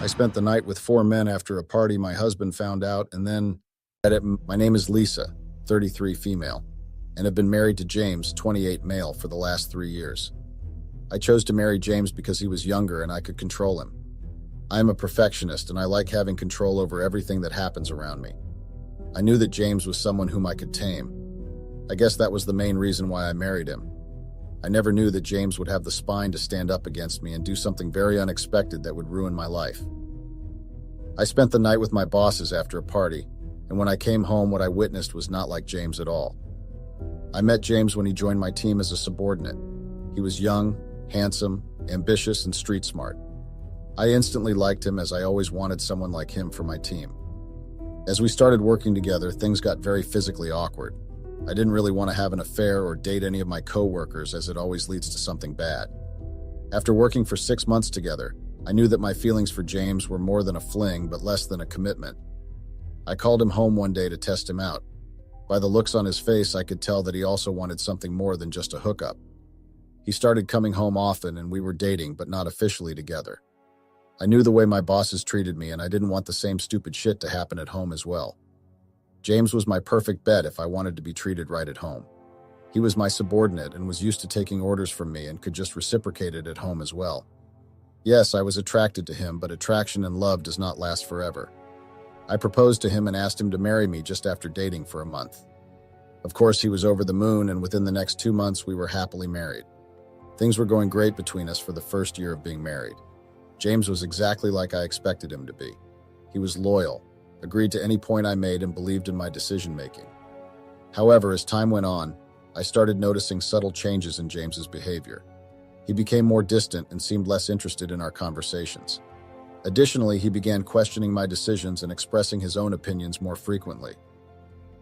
I spent the night with four men after a party my husband found out, and then my name is Lisa, 33 female, and have been married to James, 28 male, for the last 3 years. I chose to marry James because he was younger and I could control him. I am a perfectionist and I like having control over everything that happens around me. I knew that James was someone whom I could tame. I guess that was the main reason why I married him. I never knew that James would have the spine to stand up against me and do something very unexpected that would ruin my life. I spent the night with my bosses after a party, and when I came home, what I witnessed was not like James at all. I met James when he joined my team as a subordinate. He was young, handsome, ambitious, and street smart. I instantly liked him as I always wanted someone like him for my team. As we started working together, things got very physically awkward. I didn't really want to have an affair or date any of my co-workers as it always leads to something bad. After working for 6 months together, I knew that my feelings for James were more than a fling but less than a commitment. I called him home one day to test him out. By the looks on his face, I could tell that he also wanted something more than just a hookup. He started coming home often and we were dating but not officially together. I knew the way my bosses treated me and I didn't want the same stupid shit to happen at home as well. James was my perfect bet if I wanted to be treated right at home. He was my subordinate and was used to taking orders from me and could just reciprocate it at home as well. Yes, I was attracted to him, but attraction and love does not last forever. I proposed to him and asked him to marry me just after dating for a month. Of course, he was over the moon, and within the next 2 months, we were happily married. Things were going great between us for the first year of being married. James was exactly like I expected him to be. He was loyal, agreed to any point I made, and believed in my decision-making. However, as time went on, I started noticing subtle changes in James's behavior. He became more distant and seemed less interested in our conversations. Additionally, he began questioning my decisions and expressing his own opinions more frequently.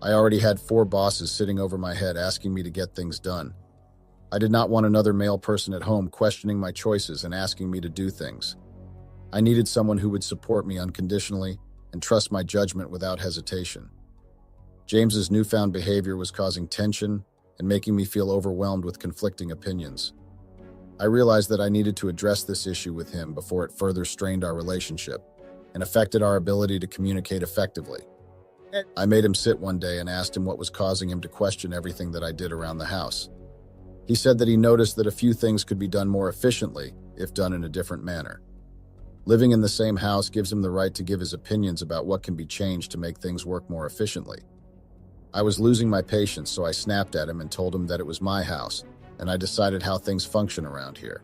I already had 4 bosses sitting over my head asking me to get things done. I did not want another male person at home questioning my choices and asking me to do things. I needed someone who would support me unconditionally and trust my judgment without hesitation. James's newfound behavior was causing tension and making me feel overwhelmed with conflicting opinions. I realized that I needed to address this issue with him before it further strained our relationship and affected our ability to communicate effectively. I made him sit one day and asked him what was causing him to question everything that I did around the house. He said that he noticed that a few things could be done more efficiently if done in a different manner. Living in the same house gives him the right to give his opinions about what can be changed to make things work more efficiently. I was losing my patience, so I snapped at him and told him that it was my house, and I decided how things function around here.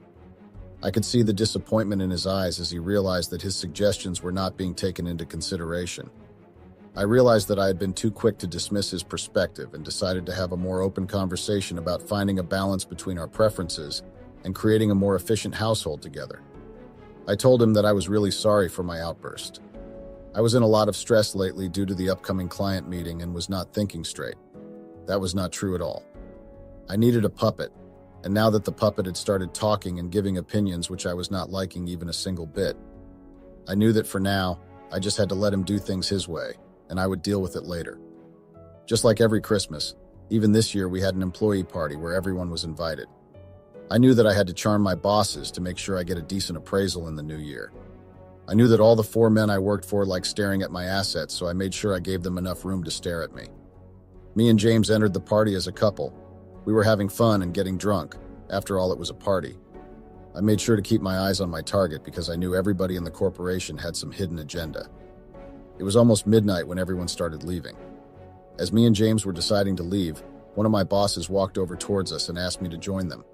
I could see the disappointment in his eyes as he realized that his suggestions were not being taken into consideration. I realized that I had been too quick to dismiss his perspective and decided to have a more open conversation about finding a balance between our preferences and creating a more efficient household together. I told him that I was really sorry for my outburst. I was in a lot of stress lately due to the upcoming client meeting and was not thinking straight. That was not true at all. I needed a puppet, and now that the puppet had started talking and giving opinions which I was not liking even a single bit, I knew that for now, I just had to let him do things his way, and I would deal with it later. Just like every Christmas, even this year we had an employee party where everyone was invited. I knew that I had to charm my bosses to make sure I get a decent appraisal in the new year. I knew that all the 4 men I worked for liked staring at my assets, so I made sure I gave them enough room to stare at me. Me and James entered the party as a couple. We were having fun and getting drunk. After all, it was a party. I made sure to keep my eyes on my target because I knew everybody in the corporation had some hidden agenda. It was almost midnight when everyone started leaving. As me and James were deciding to leave, one of my bosses walked over towards us and asked me to join them.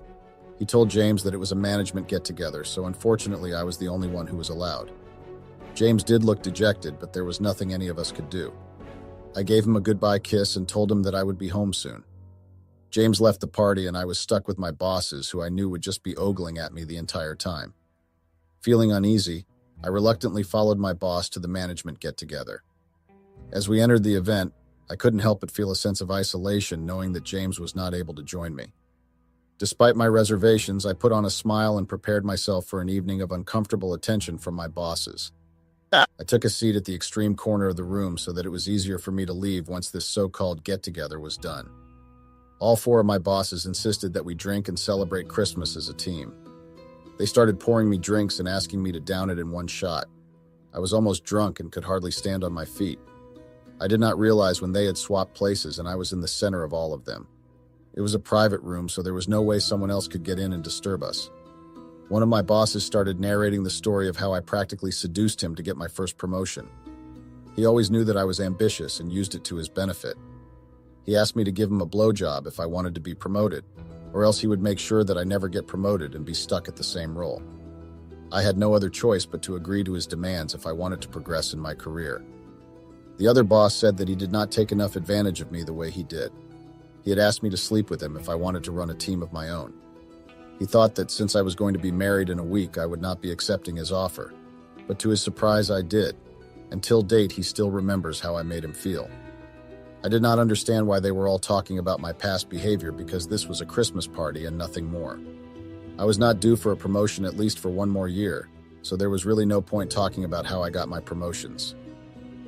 He told James that it was a management get-together, so unfortunately I was the only one who was allowed. James did look dejected, but there was nothing any of us could do. I gave him a goodbye kiss and told him that I would be home soon. James left the party and I was stuck with my bosses, who I knew would just be ogling at me the entire time. Feeling uneasy, I reluctantly followed my boss to the management get-together. As we entered the event, I couldn't help but feel a sense of isolation knowing that James was not able to join me. Despite my reservations, I put on a smile and prepared myself for an evening of uncomfortable attention from my bosses. I took a seat at the extreme corner of the room so that it was easier for me to leave once this so-called get-together was done. All 4 of my bosses insisted that we drink and celebrate Christmas as a team. They started pouring me drinks and asking me to down it in one shot. I was almost drunk and could hardly stand on my feet. I did not realize when they had swapped places and I was in the center of all of them. It was a private room, so there was no way someone else could get in and disturb us. One of my bosses started narrating the story of how I practically seduced him to get my first promotion. He always knew that I was ambitious and used it to his benefit. He asked me to give him a blowjob if I wanted to be promoted, or else he would make sure that I never get promoted and be stuck at the same role. I had no other choice but to agree to his demands if I wanted to progress in my career. The other boss said that he did not take enough advantage of me the way he did. He had asked me to sleep with him if I wanted to run a team of my own. He thought that since I was going to be married in a week, I would not be accepting his offer. But to his surprise, I did. Until date, he still remembers how I made him feel. I did not understand why they were all talking about my past behavior because this was a Christmas party and nothing more. I was not due for a promotion at least for one more year, so there was really no point talking about how I got my promotions.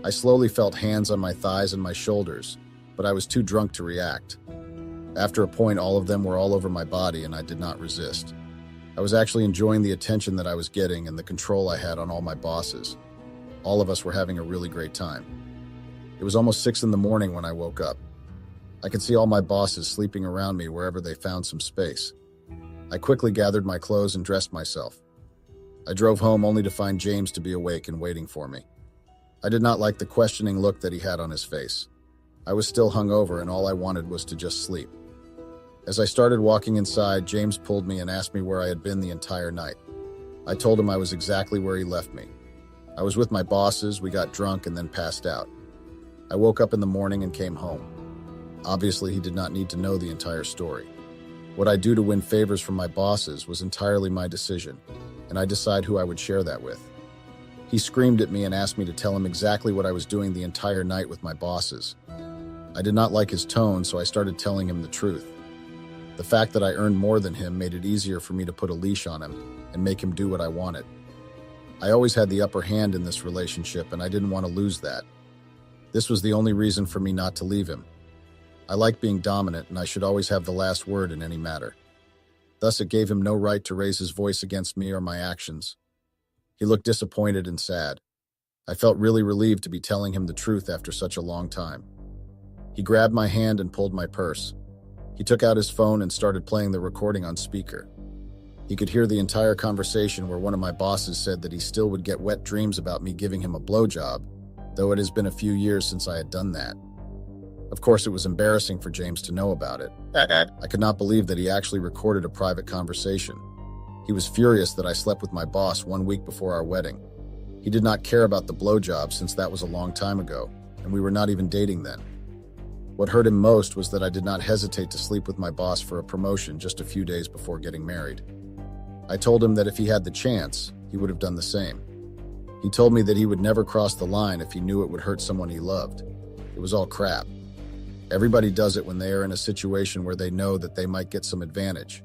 I slowly felt hands on my thighs and my shoulders, but I was too drunk to react. After a point, all of them were all over my body and I did not resist. I was actually enjoying the attention that I was getting and the control I had on all my bosses. All of us were having a really great time. It was almost 6 in the morning when I woke up. I could see all my bosses sleeping around me wherever they found some space. I quickly gathered my clothes and dressed myself. I drove home only to find James to be awake and waiting for me. I did not like the questioning look that he had on his face. I was still hungover and all I wanted was to just sleep. As I started walking inside, James pulled me and asked me where I had been the entire night. I told him I was exactly where he left me. I was with my bosses, we got drunk and then passed out. I woke up in the morning and came home. Obviously, he did not need to know the entire story. What I do to win favors from my bosses was entirely my decision, and I decide who I would share that with. He screamed at me and asked me to tell him exactly what I was doing the entire night with my bosses. I did not like his tone, so I started telling him the truth. The fact that I earned more than him made it easier for me to put a leash on him and make him do what I wanted. I always had the upper hand in this relationship, and I didn't want to lose that. This was the only reason for me not to leave him. I like being dominant, and I should always have the last word in any matter. Thus, it gave him no right to raise his voice against me or my actions. He looked disappointed and sad. I felt really relieved to be telling him the truth after such a long time. He grabbed my hand and pulled my purse. He took out his phone and started playing the recording on speaker. He could hear the entire conversation where one of my bosses said that he still would get wet dreams about me giving him a blowjob, though it has been a few years since I had done that. Of course, it was embarrassing for James to know about it. I could not believe that he actually recorded a private conversation. He was furious that I slept with my boss 1 week before our wedding. He did not care about the blowjob since that was a long time ago, and we were not even dating then. What hurt him most was that I did not hesitate to sleep with my boss for a promotion just a few days before getting married. I told him that if he had the chance, he would have done the same. He told me that he would never cross the line if he knew it would hurt someone he loved. It was all crap. Everybody does it when they are in a situation where they know that they might get some advantage.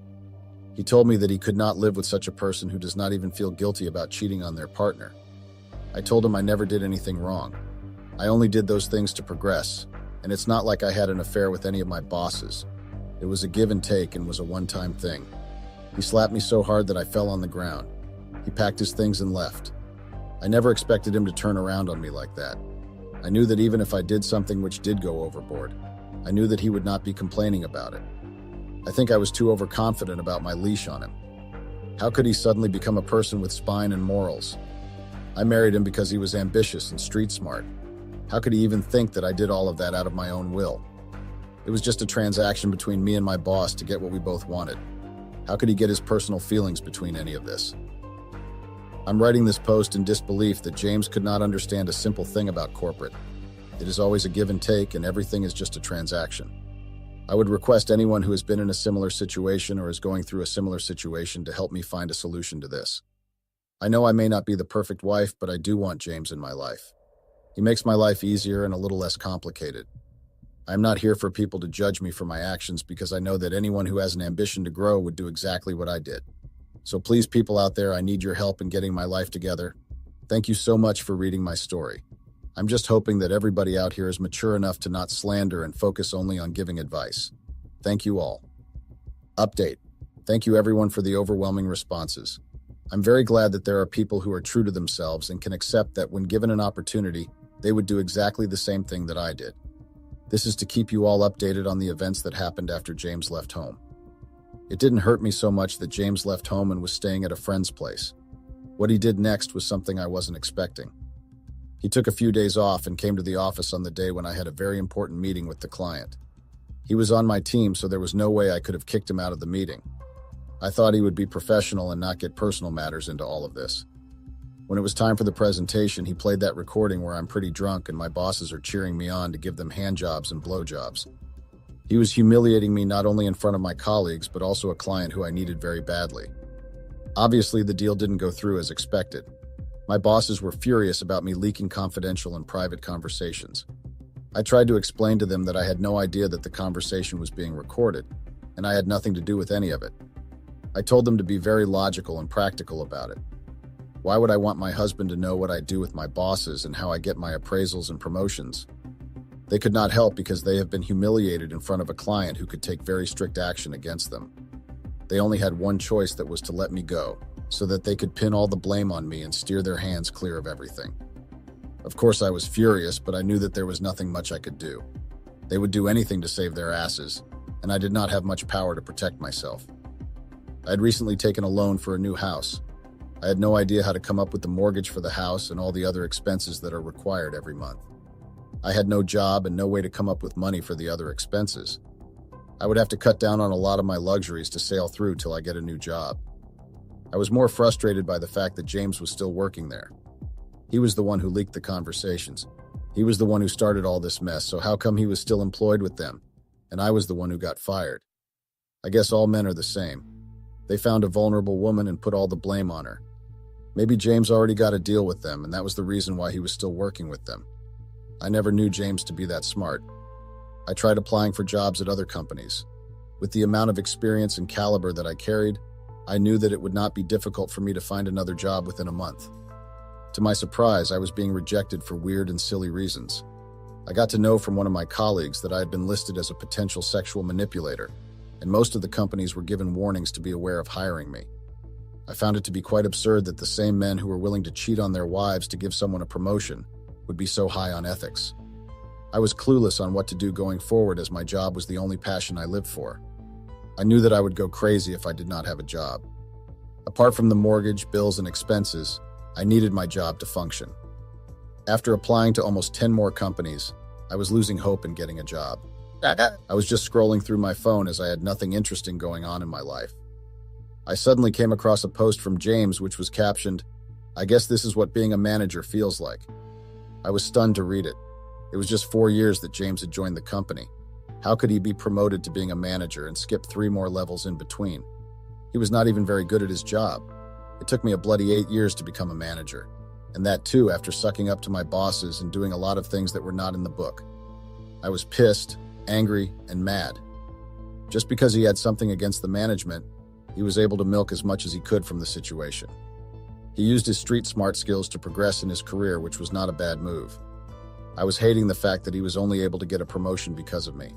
He told me that he could not live with such a person who does not even feel guilty about cheating on their partner. I told him I never did anything wrong. I only did those things to progress, and it's not like I had an affair with any of my bosses. It was a give and take and was a one-time thing. He slapped me so hard that I fell on the ground. He packed his things and left. I never expected him to turn around on me like that. I knew that even if I did something which did go overboard, I knew that he would not be complaining about it. I think I was too overconfident about my leash on him. How could he suddenly become a person with spine and morals? I married him because he was ambitious and street smart. How could he even think that I did all of that out of my own will? It was just a transaction between me and my boss to get what we both wanted. How could he get his personal feelings between any of this? I'm writing this post in disbelief that James could not understand a simple thing about corporate. It is always a give and take, and everything is just a transaction. I would request anyone who has been in a similar situation or is going through a similar situation to help me find a solution to this. I know I may not be the perfect wife, but I do want James in my life. He makes my life easier and a little less complicated. I'm not here for people to judge me for my actions because I know that anyone who has an ambition to grow would do exactly what I did. So please, people out there, I need your help in getting my life together. Thank you so much for reading my story. I'm just hoping that everybody out here is mature enough to not slander and focus only on giving advice. Thank you all. Update. Thank you everyone for the overwhelming responses. I'm very glad that there are people who are true to themselves and can accept that when given an opportunity, they would do exactly the same thing that I did. This is to keep you all updated on the events that happened after James left home. It didn't hurt me so much that James left home and was staying at a friend's place. What he did next was something I wasn't expecting. He took a few days off and came to the office on the day when I had a very important meeting with the client. He was on my team, so there was no way I could have kicked him out of the meeting. I thought he would be professional and not get personal matters into all of this. When it was time for the presentation, he played that recording where I'm pretty drunk and my bosses are cheering me on to give them handjobs and blowjobs. He was humiliating me not only in front of my colleagues, but also a client who I needed very badly. Obviously, the deal didn't go through as expected. My bosses were furious about me leaking confidential and private conversations. I tried to explain to them that I had no idea that the conversation was being recorded, and I had nothing to do with any of it. I told them to be very logical and practical about it. Why would I want my husband to know what I do with my bosses and how I get my appraisals and promotions? They could not help because they have been humiliated in front of a client who could take very strict action against them. They only had one choice, that was to let me go, so that they could pin all the blame on me and steer their hands clear of everything. Of course, I was furious, but I knew that there was nothing much I could do. They would do anything to save their asses, and I did not have much power to protect myself. I had recently taken a loan for a new house. I had no idea how to come up with the mortgage for the house and all the other expenses that are required every month. I had no job and no way to come up with money for the other expenses. I would have to cut down on a lot of my luxuries to sail through till I get a new job. I was more frustrated by the fact that James was still working there. He was the one who leaked the conversations. He was the one who started all this mess, so how come he was still employed with them, and I was the one who got fired? I guess all men are the same. They found a vulnerable woman and put all the blame on her. Maybe James already got a deal with them, and that was the reason why he was still working with them. I never knew James to be that smart. I tried applying for jobs at other companies. With the amount of experience and caliber that I carried, I knew that it would not be difficult for me to find another job within a month. To my surprise, I was being rejected for weird and silly reasons. I got to know from one of my colleagues that I had been listed as a potential sexual manipulator, and most of the companies were given warnings to be aware of hiring me. I found it to be quite absurd that the same men who were willing to cheat on their wives to give someone a promotion would be so high on ethics. I was clueless on what to do going forward, as my job was the only passion I lived for. I knew that I would go crazy if I did not have a job. Apart from the mortgage, bills, and expenses, I needed my job to function. After applying to almost 10 more companies, I was losing hope in getting a job. I was just scrolling through my phone as I had nothing interesting going on in my life. I suddenly came across a post from James which was captioned, "I guess this is what being a manager feels like." I was stunned to read it. It was just 4 years that James had joined the company. How could he be promoted to being a manager and skip 3 more levels in between? He was not even very good at his job. It took me a bloody 8 years to become a manager, and that too after sucking up to my bosses and doing a lot of things that were not in the book. I was pissed, angry, and mad. Just because he had something against the management, he was able to milk as much as he could from the situation. He used his street smart skills to progress in his career, which was not a bad move. I was hating the fact that he was only able to get a promotion because of me.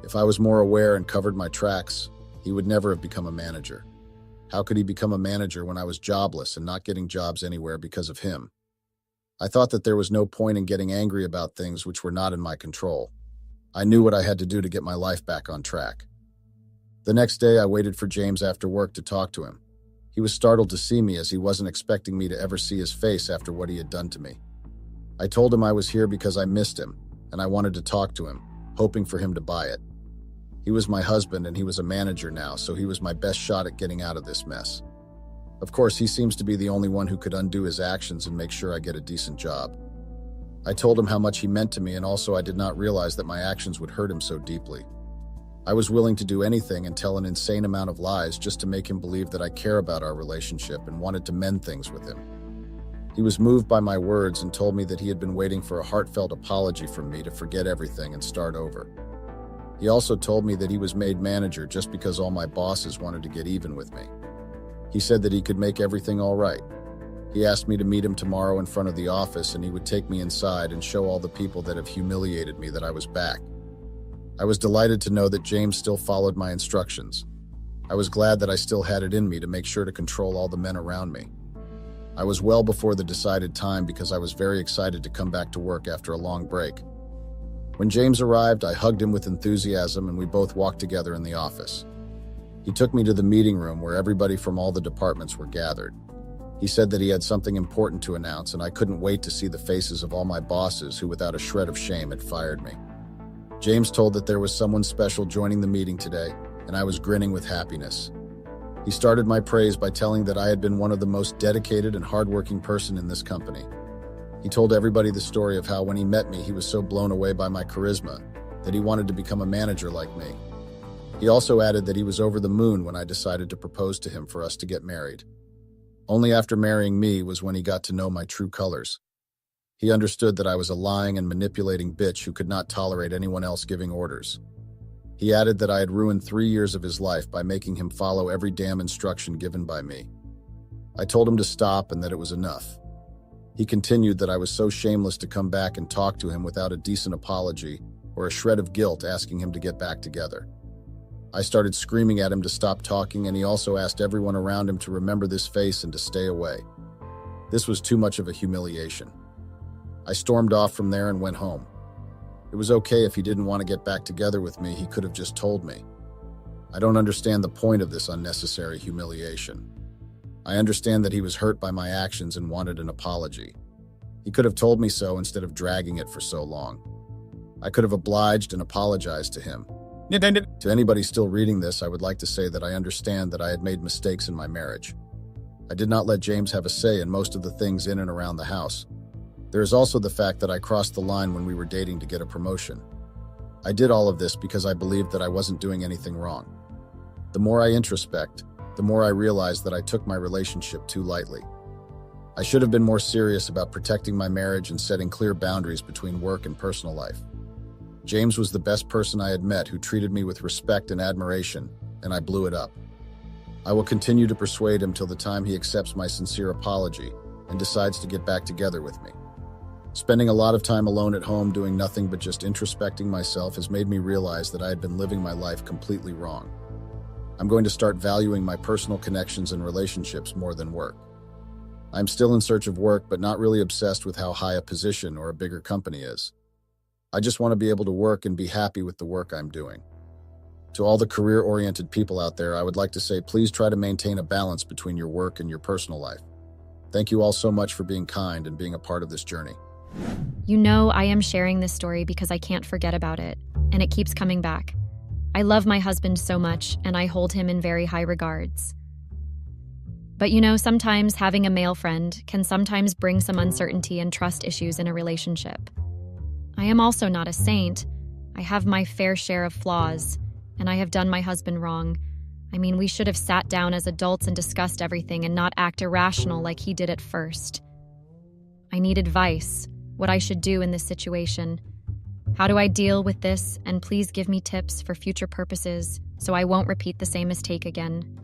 If I was more aware and covered my tracks, he would never have become a manager. How could he become a manager when I was jobless and not getting jobs anywhere because of him? I thought that there was no point in getting angry about things which were not in my control. I knew what I had to do to get my life back on track. The next day, I waited for James after work to talk to him. He was startled to see me, as he wasn't expecting me to ever see his face after what he had done to me. I told him I was here because I missed him, and I wanted to talk to him, hoping for him to buy it. He was my husband, and he was a manager now, so he was my best shot at getting out of this mess. Of course, he seems to be the only one who could undo his actions and make sure I get a decent job. I told him how much he meant to me, and also I did not realize that my actions would hurt him so deeply. I was willing to do anything and tell an insane amount of lies just to make him believe that I care about our relationship and wanted to mend things with him. He was moved by my words and told me that he had been waiting for a heartfelt apology from me to forget everything and start over. He also told me that he was made manager just because all my bosses wanted to get even with me. He said that he could make everything all right. He asked me to meet him tomorrow in front of the office, and he would take me inside and show all the people that have humiliated me that I was back. I was delighted to know that James still followed my instructions. I was glad that I still had it in me to make sure to control all the men around me. I was well before the decided time because I was very excited to come back to work after a long break. When James arrived, I hugged him with enthusiasm and we both walked together in the office. He took me to the meeting room where everybody from all the departments were gathered. He said that he had something important to announce, and I couldn't wait to see the faces of all my bosses who, without a shred of shame, had fired me. James told that there was someone special joining the meeting today, and I was grinning with happiness. He started my praise by telling that I had been one of the most dedicated and hardworking person in this company. He told everybody the story of how when he met me, he was so blown away by my charisma that he wanted to become a manager like me. He also added that he was over the moon when I decided to propose to him for us to get married. Only after marrying me was when he got to know my true colors. He understood that I was a lying and manipulating bitch who could not tolerate anyone else giving orders. He added that I had ruined 3 years of his life by making him follow every damn instruction given by me. I told him to stop and that it was enough. He continued that I was so shameless to come back and talk to him without a decent apology or a shred of guilt asking him to get back together. I started screaming at him to stop talking, and he also asked everyone around him to remember this face and to stay away. This was too much of a humiliation. I stormed off from there and went home. It was okay if he didn't want to get back together with me, he could have just told me. I don't understand the point of this unnecessary humiliation. I understand that he was hurt by my actions and wanted an apology. He could have told me so instead of dragging it for so long. I could have obliged and apologized to him. To anybody still reading this, I would like to say that I understand that I had made mistakes in my marriage. I did not let James have a say in most of the things in and around the house. There is also the fact that I crossed the line when we were dating to get a promotion. I did all of this because I believed that I wasn't doing anything wrong. The more I introspect, the more I realize that I took my relationship too lightly. I should have been more serious about protecting my marriage and setting clear boundaries between work and personal life. James was the best person I had met who treated me with respect and admiration, and I blew it up. I will continue to persuade him till the time he accepts my sincere apology and decides to get back together with me. Spending a lot of time alone at home doing nothing but just introspecting myself has made me realize that I had been living my life completely wrong. I'm going to start valuing my personal connections and relationships more than work. I'm still in search of work, but not really obsessed with how high a position or a bigger company is. I just want to be able to work and be happy with the work I'm doing. To all the career-oriented people out there, I would like to say, please try to maintain a balance between your work and your personal life. Thank you all so much for being kind and being a part of this journey. You know, I am sharing this story because I can't forget about it, and it keeps coming back. I love my husband so much, and I hold him in very high regards. But you know, sometimes having a male friend can sometimes bring some uncertainty and trust issues in a relationship. I am also not a saint. I have my fair share of flaws, and I have done my husband wrong. I mean, we should have sat down as adults and discussed everything and not act irrational like he did at first. I need advice, what I should do in this situation. How do I deal with this? And please give me tips for future purposes so I won't repeat the same mistake again.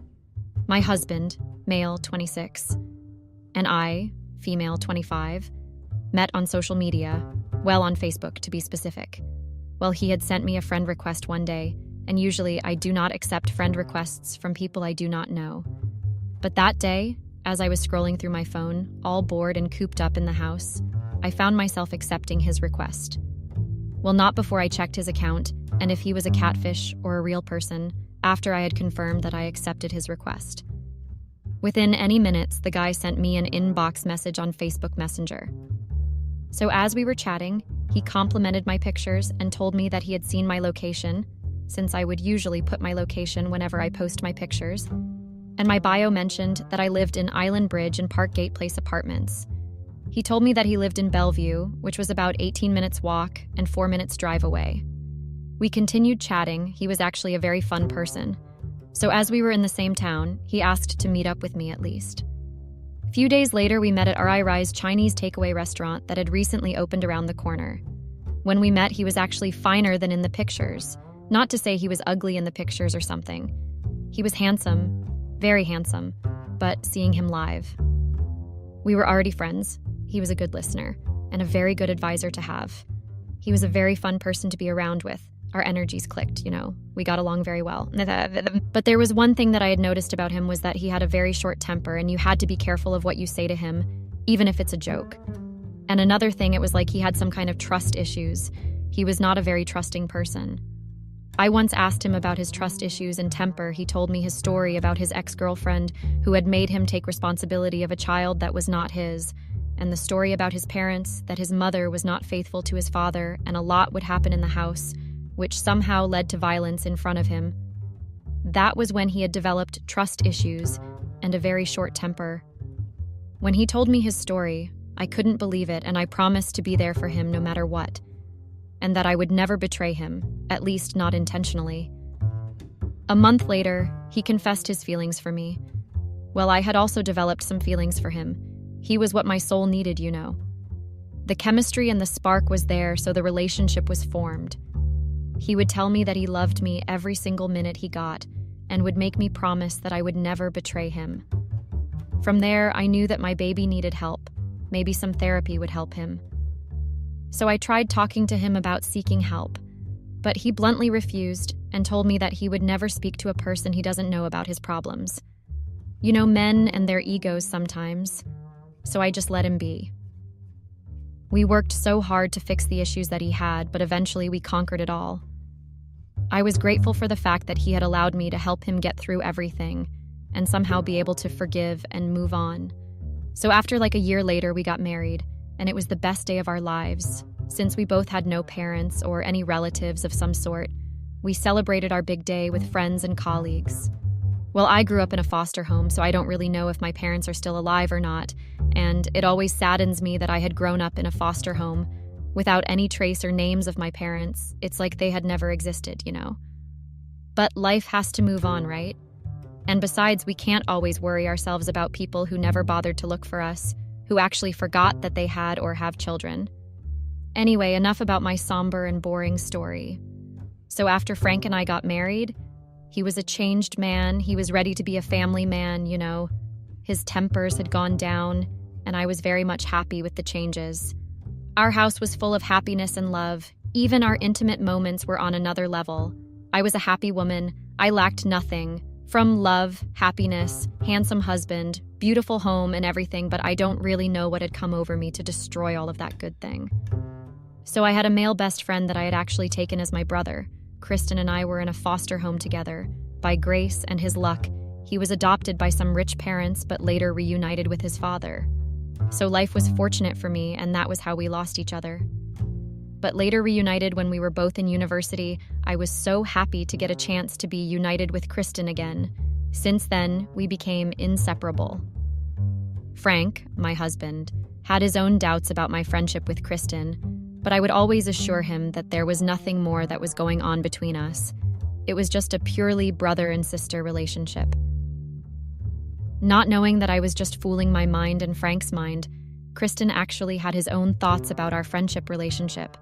My husband, male 26, and I, female 25, met on social media, well, on Facebook to be specific. Well, he had sent me a friend request one day, and usually I do not accept friend requests from people I do not know. But that day, as I was scrolling through my phone, all bored and cooped up in the house, I found myself accepting his request. Well, not before I checked his account, and if he was a catfish or a real person, after I had confirmed that I accepted his request. Within any minutes, the guy sent me an inbox message on Facebook Messenger. So as we were chatting, he complimented my pictures and told me that he had seen my location, since I would usually put my location whenever I post my pictures, and my bio mentioned that I lived in Island Bridge and Parkgate Place apartments. He told me that he lived in Bellevue, which was about 18 minutes walk and 4 minutes drive away. We continued chatting. He was actually a very fun person. So as we were in the same town, he asked to meet up with me at least. A few days later, we met at Rai's Chinese takeaway restaurant that had recently opened around the corner. When we met, he was actually finer than in the pictures. Not to say he was ugly in the pictures or something. He was handsome, very handsome, but seeing him live. We were already friends. He was a good listener and a very good advisor to have. He was a very fun person to be around with. Our energies clicked, We got along very well. But there was one thing that I had noticed about him was that he had a very short temper, and you had to be careful of what you say to him, even if it's a joke. And another thing, it was like he had some kind of trust issues. He was not a very trusting person. I once asked him about his trust issues and temper. He told me his story about his ex-girlfriend who had made him take responsibility of a child that was not his, and the story about his parents, that his mother was not faithful to his father, and a lot would happen in the house, which somehow led to violence in front of him. That was when he had developed trust issues and a very short temper. When he told me his story, I couldn't believe it, and I promised to be there for him no matter what, and that I would never betray him, at least not intentionally. A month later, he confessed his feelings for me. Well, I had also developed some feelings for him. He was what my soul needed, The chemistry and the spark was there, so the relationship was formed. He would tell me that he loved me every single minute he got, and would make me promise that I would never betray him. From there, I knew that my baby needed help. Maybe some therapy would help him. So I tried talking to him about seeking help, but he bluntly refused and told me that he would never speak to a person he doesn't know about his problems. Men and their egos sometimes, so I just let him be. We worked so hard to fix the issues that he had, but eventually we conquered it all. I was grateful for the fact that he had allowed me to help him get through everything and somehow be able to forgive and move on. So after like a year later, we got married, and it was the best day of our lives. Since we both had no parents or any relatives of some sort, we celebrated our big day with friends and colleagues. Well, I grew up in a foster home, so I don't really know if my parents are still alive or not, and it always saddens me that I had grown up in a foster home without any trace or names of my parents. It's like they had never existed, But life has to move on, right? And besides, we can't always worry ourselves about people who never bothered to look for us, who actually forgot that they had or have children. Anyway, enough about my somber and boring story. So after Frank and I got married, he was a changed man. He was ready to be a family man, His tempers had gone down, and I was very much happy with the changes. Our house was full of happiness and love. Even our intimate moments were on another level. I was a happy woman. I lacked nothing. From love, happiness, handsome husband, beautiful home, and everything, but I don't really know what had come over me to destroy all of that good thing. So I had a male best friend that I had actually taken as my brother. Kristen and I were in a foster home together. By grace and his luck, he was adopted by some rich parents, but later reunited with his father. So life was fortunate for me, and that was how we lost each other. But later reunited when we were both in university, I was so happy to get a chance to be united with Kristen again. Since then, we became inseparable. Frank, my husband, had his own doubts about my friendship with Kristen, but I would always assure him that there was nothing more that was going on between us. It was just a purely brother and sister relationship. Not knowing that I was just fooling my mind and Frank's mind, Kristen actually had his own thoughts about our friendship relationship.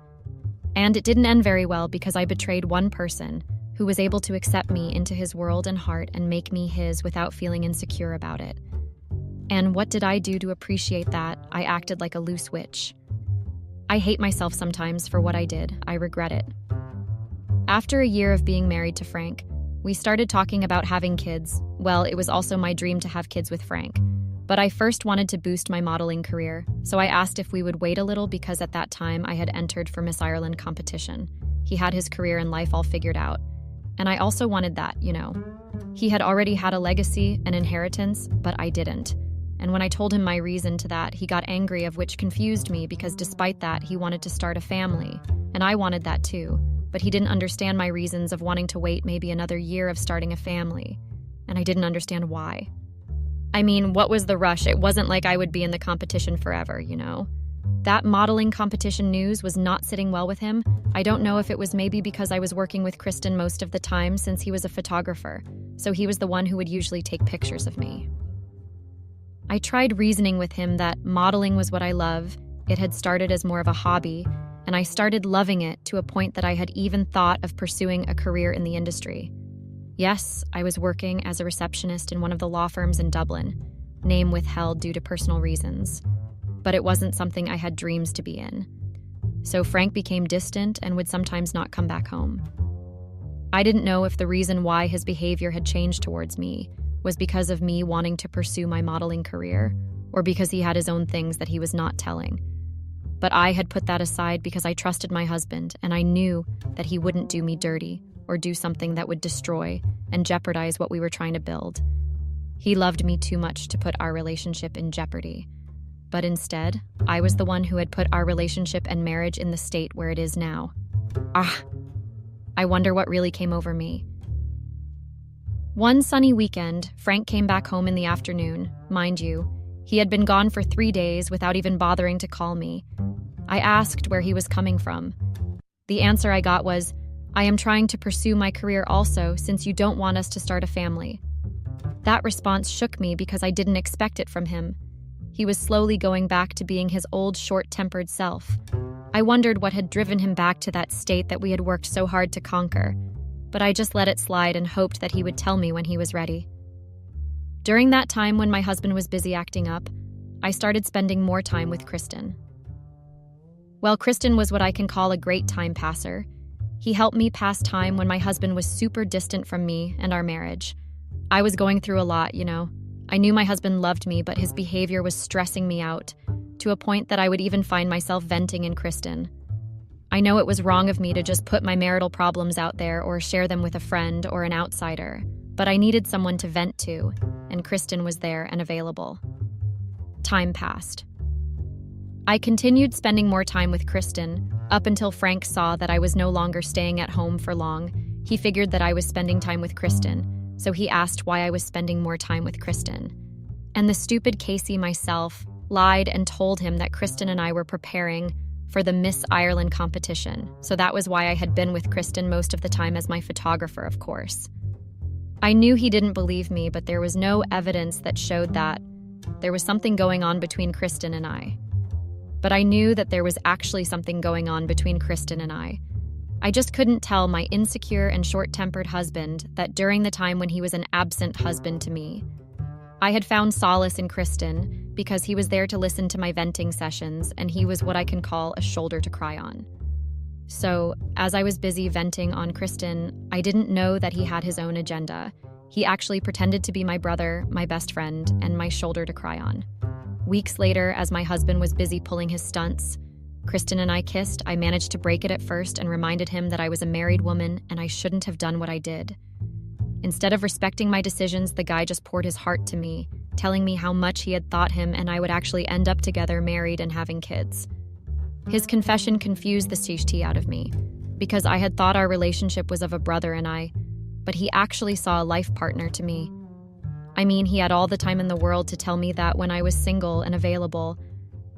And it didn't end very well because I betrayed one person who was able to accept me into his world and heart and make me his without feeling insecure about it. And what did I do to appreciate that? I acted like a loose witch. I hate myself sometimes for what I did. I regret it. After a year of being married to Frank, we started talking about having kids. Well, it was also my dream to have kids with Frank. But I first wanted to boost my modeling career, so I asked if we would wait a little because at that time I had entered for Miss Ireland competition. He had his career and life all figured out. And I also wanted that, He had already had a legacy, an inheritance, but I didn't. And when I told him my reason to that, he got angry, of which confused me because despite that, he wanted to start a family. And I wanted that too, but he didn't understand my reasons of wanting to wait maybe another year of starting a family. And I didn't understand why. I mean, what was the rush? It wasn't like I would be in the competition forever, That modeling competition news was not sitting well with him. I don't know if it was maybe because I was working with Kristen most of the time since he was a photographer, so he was the one who would usually take pictures of me. I tried reasoning with him that modeling was what I love. It had started as more of a hobby, and I started loving it to a point that I had even thought of pursuing a career in the industry. Yes, I was working as a receptionist in one of the law firms in Dublin, name withheld due to personal reasons, but it wasn't something I had dreams to be in. So Frank became distant and would sometimes not come back home. I didn't know if the reason why his behavior had changed towards me was because of me wanting to pursue my modeling career, or because he had his own things that he was not telling. But I had put that aside because I trusted my husband, and I knew that he wouldn't do me dirty or do something that would destroy and jeopardize what we were trying to build. He loved me too much to put our relationship in jeopardy. But instead, I was the one who had put our relationship and marriage in the state where it is now. I wonder what really came over me. One sunny weekend, Frank came back home in the afternoon. Mind you, he had been gone for 3 days without even bothering to call me. I asked where he was coming from. The answer I got was, "I am trying to pursue my career also, since you don't want us to start a family." That response shook me because I didn't expect it from him. He was slowly going back to being his old short-tempered self. I wondered what had driven him back to that state that we had worked so hard to conquer, but I just let it slide and hoped that he would tell me when he was ready. During that time when my husband was busy acting up, I started spending more time with Kristen. Well, Kristen was what I can call a great time passer. He helped me pass time when my husband was super distant from me and our marriage. I was going through a lot, you know. I knew my husband loved me, but his behavior was stressing me out, to a point that I would even find myself venting in Kristen. I know it was wrong of me to just put my marital problems out there or share them with a friend or an outsider, but I needed someone to vent to, and Kristen was there and available. Time passed. I continued spending more time with Kristen, up until Frank saw that I was no longer staying at home for long. He figured that I was spending time with Kristen, so he asked why I was spending more time with Kristen. And the stupid Casey myself lied and told him that Kristen and I were preparing for the Miss Ireland competition, so that was why I had been with Kristen most of the time as my photographer, of course. I knew he didn't believe me, but there was no evidence that showed that there was something going on between Kristen and I. But I knew that there was actually something going on between Kristen and I. I just couldn't tell my insecure and short-tempered husband that during the time when he was an absent husband to me. I had found solace in Kristen because he was there to listen to my venting sessions, and he was what I can call a shoulder to cry on. So, as I was busy venting on Kristen, I didn't know that he had his own agenda. He actually pretended to be my brother, my best friend, and my shoulder to cry on. Weeks later, as my husband was busy pulling his stunts, Kristen and I kissed. I managed to break it at first and reminded him that I was a married woman and I shouldn't have done what I did. Instead of respecting my decisions, the guy just poured his heart to me, telling me how much he had thought him and I would actually end up together, married and having kids. His confession confused the sheesh tea out of me, because I had thought our relationship was of a brother and I, but he actually saw a life partner to me. I mean, he had all the time in the world to tell me that when I was single and available.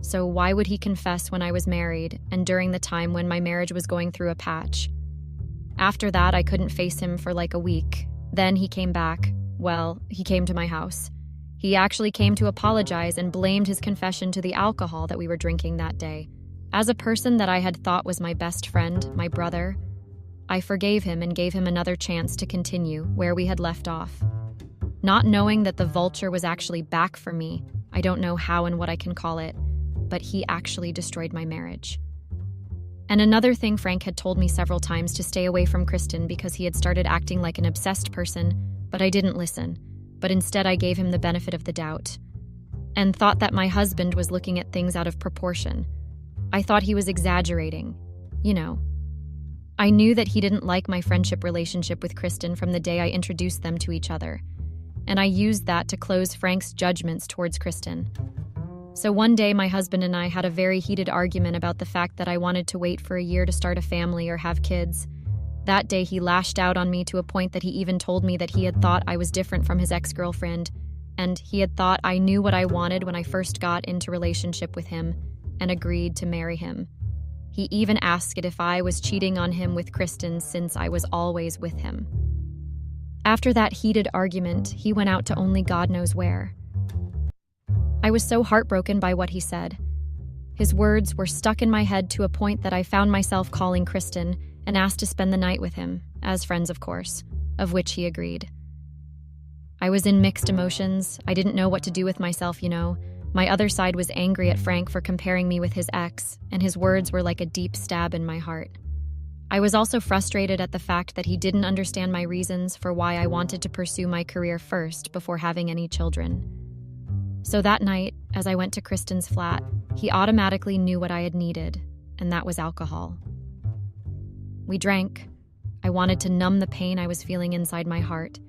So why would he confess when I was married and during the time when my marriage was going through a patch? After that, I couldn't face him for like a week. Then he came back. Well, he came to my house. He actually came to apologize and blamed his confession to the alcohol that we were drinking that day. As a person that I had thought was my best friend, my brother, I forgave him and gave him another chance to continue where we had left off. Not knowing that the vulture was actually back for me, I don't know how and what I can call it, but he actually destroyed my marriage. And another thing, Frank had told me several times to stay away from Kristen because he had started acting like an obsessed person, but I didn't listen. But instead I gave him the benefit of the doubt and thought that my husband was looking at things out of proportion. I thought he was exaggerating, you know. I knew that he didn't like my friendship relationship with Kristen from the day I introduced them to each other, and I used that to close Frank's judgments towards Kristen. So one day my husband and I had a very heated argument about the fact that I wanted to wait for a year to start a family or have kids. That day he lashed out on me to a point that he even told me that he had thought I was different from his ex-girlfriend, and he had thought I knew what I wanted when I first got into relationship with him and agreed to marry him. He even asked if I was cheating on him with Kristen since I was always with him. After that heated argument, he went out to only God knows where. I was so heartbroken by what he said. His words were stuck in my head to a point that I found myself calling Kristen and asked to spend the night with him, as friends of course, of which he agreed. I was in mixed emotions. I didn't know what to do with myself, you know. My other side was angry at Frank for comparing me with his ex, and his words were like a deep stab in my heart. I was also frustrated at the fact that he didn't understand my reasons for why I wanted to pursue my career first before having any children. So that night, as I went to Kristen's flat, he automatically knew what I had needed, and that was alcohol. We drank. I wanted to numb the pain I was feeling inside my heart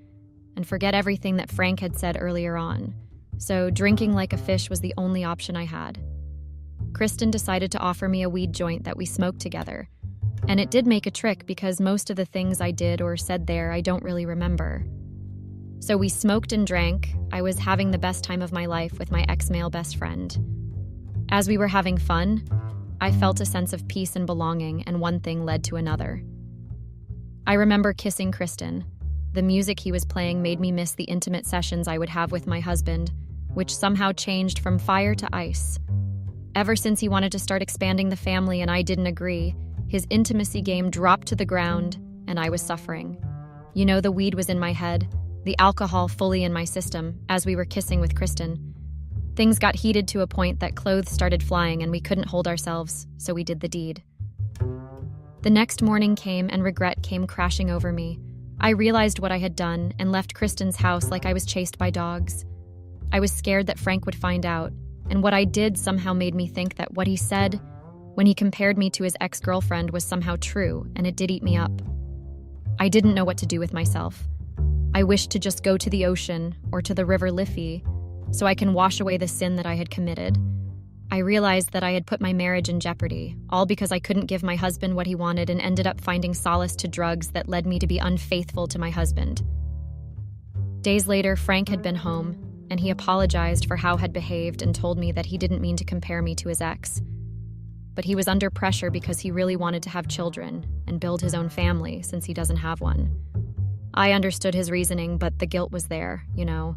and forget everything that Frank had said earlier on, so drinking like a fish was the only option I had. Kristen decided to offer me a weed joint that we smoked together, and it did make a trick because most of the things I did or said there I don't really remember. So we smoked and drank. I was having the best time of my life with my ex-male best friend. As we were having fun, I felt a sense of peace and belonging, and one thing led to another. I remember kissing Kristen. The music he was playing made me miss the intimate sessions I would have with my husband, which somehow changed from fire to ice. Ever since he wanted to start expanding the family and I didn't agree, his intimacy game dropped to the ground, and I was suffering. You know, the weed was in my head, the alcohol fully in my system, as we were kissing with Kristen. Things got heated to a point that clothes started flying and we couldn't hold ourselves, so we did the deed. The next morning came and regret came crashing over me. I realized what I had done and left Kristen's house like I was chased by dogs. I was scared that Frank would find out, and what I did somehow made me think that what he said when he compared me to his ex-girlfriend was somehow true, and it did eat me up. I didn't know what to do with myself. I wished to just go to the ocean or to the river Liffey so I can wash away the sin that I had committed. I realized that I had put my marriage in jeopardy, all because I couldn't give my husband what he wanted and ended up finding solace to drugs that led me to be unfaithful to my husband. Days later, Frank had been home, and he apologized for how had behaved and told me that he didn't mean to compare me to his ex. But he was under pressure because he really wanted to have children and build his own family since he doesn't have one. I understood his reasoning, but the guilt was there, you know.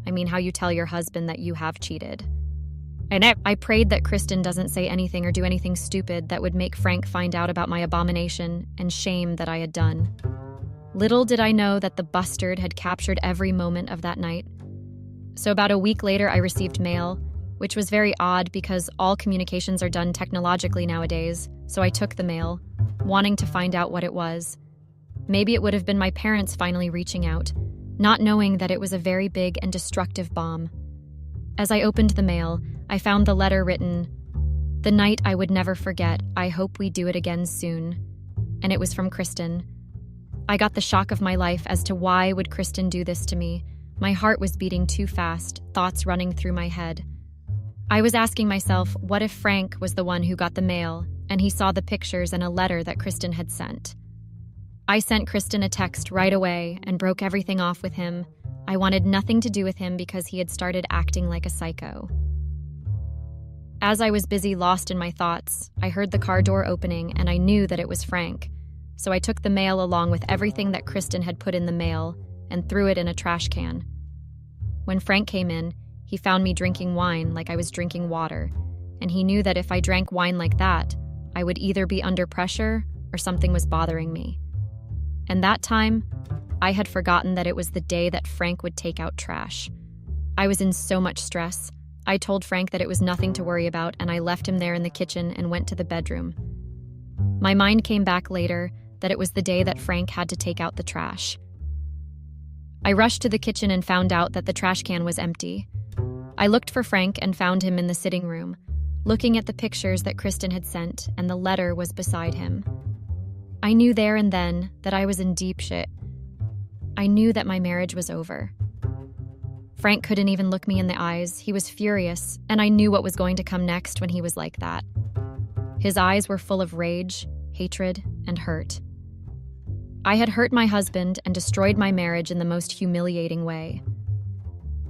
I mean, how you tell your husband that you have cheated. And I prayed that Kristen doesn't say anything or do anything stupid that would make Frank find out about my abomination and shame that I had done. Little did I know that the bastard had captured every moment of that night. So about a week later, I received mail, which was very odd because all communications are done technologically nowadays, so I took the mail, wanting to find out what it was. Maybe it would have been my parents finally reaching out, not knowing that it was a very big and destructive bomb. As I opened the mail, I found the letter written, "The night I would never forget, I hope we do it again soon." And it was from Kristen. I got the shock of my life as to why would Kristen do this to me. My heart was beating too fast, thoughts running through my head. I was asking myself, what if Frank was the one who got the mail, and he saw the pictures and a letter that Kristen had sent? I sent Kristen a text right away and broke everything off with him. I wanted nothing to do with him because he had started acting like a psycho. As I was busy, lost in my thoughts, I heard the car door opening and I knew that it was Frank. So I took the mail along with everything that Kristen had put in the mail and threw it in a trash can. When Frank came in, he found me drinking wine like I was drinking water, and he knew that if I drank wine like that, I would either be under pressure or something was bothering me. And that time, I had forgotten that it was the day that Frank would take out trash. I was in so much stress. I told Frank that it was nothing to worry about, and I left him there in the kitchen and went to the bedroom. My mind came back later that it was the day that Frank had to take out the trash. I rushed to the kitchen and found out that the trash can was empty. I looked for Frank and found him in the sitting room, looking at the pictures that Kristen had sent, and the letter was beside him. I knew there and then that I was in deep shit. I knew that my marriage was over. Frank couldn't even look me in the eyes. He was furious, and I knew what was going to come next when he was like that. His eyes were full of rage, hatred, and hurt. I had hurt my husband and destroyed my marriage in the most humiliating way.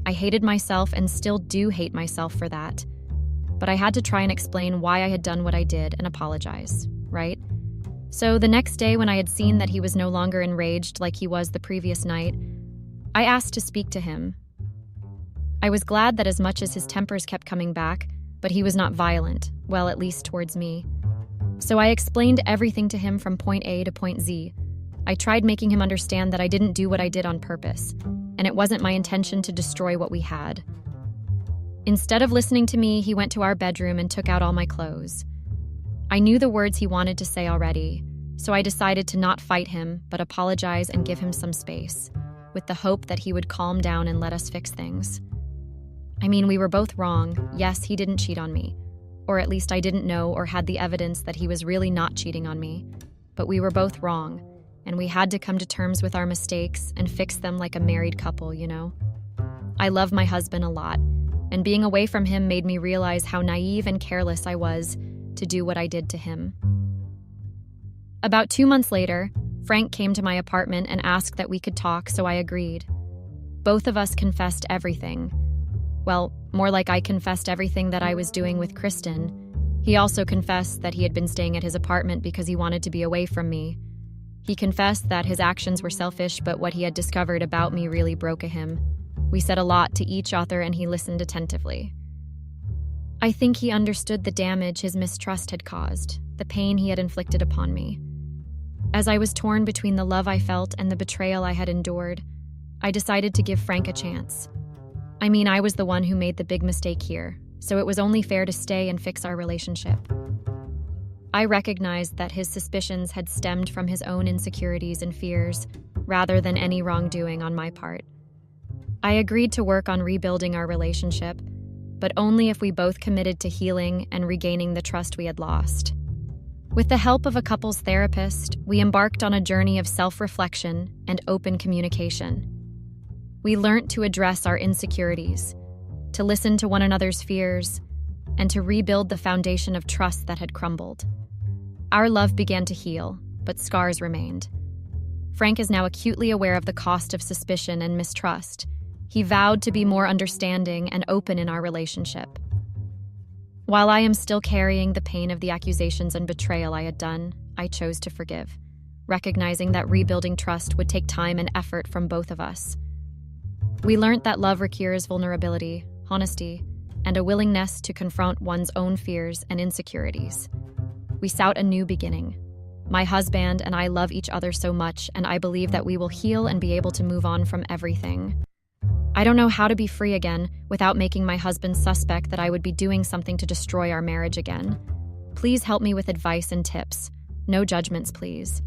I hated myself and still do hate myself for that. But I had to try and explain why I had done what I did and apologize, right? So the next day, when I had seen that he was no longer enraged like he was the previous night, I asked to speak to him. I was glad that as much as his tempers kept coming back, but he was not violent, well, at least towards me. So I explained everything to him from point A to point Z. I tried making him understand that I didn't do what I did on purpose, and it wasn't my intention to destroy what we had. Instead of listening to me, he went to our bedroom and took out all my clothes. I knew the words he wanted to say already, So I decided to not fight him, but apologize and give him some space, with the hope that he would calm down and let us fix things. I mean, we were both wrong. Yes, he didn't cheat on me. Or at least I didn't know or had the evidence that he was really not cheating on me. But we were both wrong, and we had to come to terms with our mistakes and fix them like a married couple, you know? I love my husband a lot, and being away from him made me realize how naive and careless I was to do what I did to him. About 2 months later, Frank came to my apartment and asked that we could talk, so I agreed. Both of us confessed everything. Well, more like I confessed everything that I was doing with Kristen. He also confessed that he had been staying at his apartment because he wanted to be away from me. He confessed that his actions were selfish, but what he had discovered about me really broke him. We said a lot to each other, and he listened attentively. I think he understood the damage his mistrust had caused, the pain he had inflicted upon me. As I was torn between the love I felt and the betrayal I had endured, I decided to give Frank a chance. I mean, I was the one who made the big mistake here, so it was only fair to stay and fix our relationship. I recognized that his suspicions had stemmed from his own insecurities and fears, rather than any wrongdoing on my part. I agreed to work on rebuilding our relationship, but only if we both committed to healing and regaining the trust we had lost. With the help of a couples therapist, we embarked on a journey of self-reflection and open communication. We learned to address our insecurities, to listen to one another's fears, and to rebuild the foundation of trust that had crumbled. Our love began to heal, but scars remained. Frank is now acutely aware of the cost of suspicion and mistrust. He vowed to be more understanding and open in our relationship. While I am still carrying the pain of the accusations and betrayal I had done, I chose to forgive, recognizing that rebuilding trust would take time and effort from both of us. We learned that love requires vulnerability, honesty, and a willingness to confront one's own fears and insecurities. We sought a new beginning. My husband and I love each other so much, and I believe that we will heal and be able to move on from everything. I don't know how to be free again without making my husband suspect that I would be doing something to destroy our marriage again. Please help me with advice and tips. No judgments, please.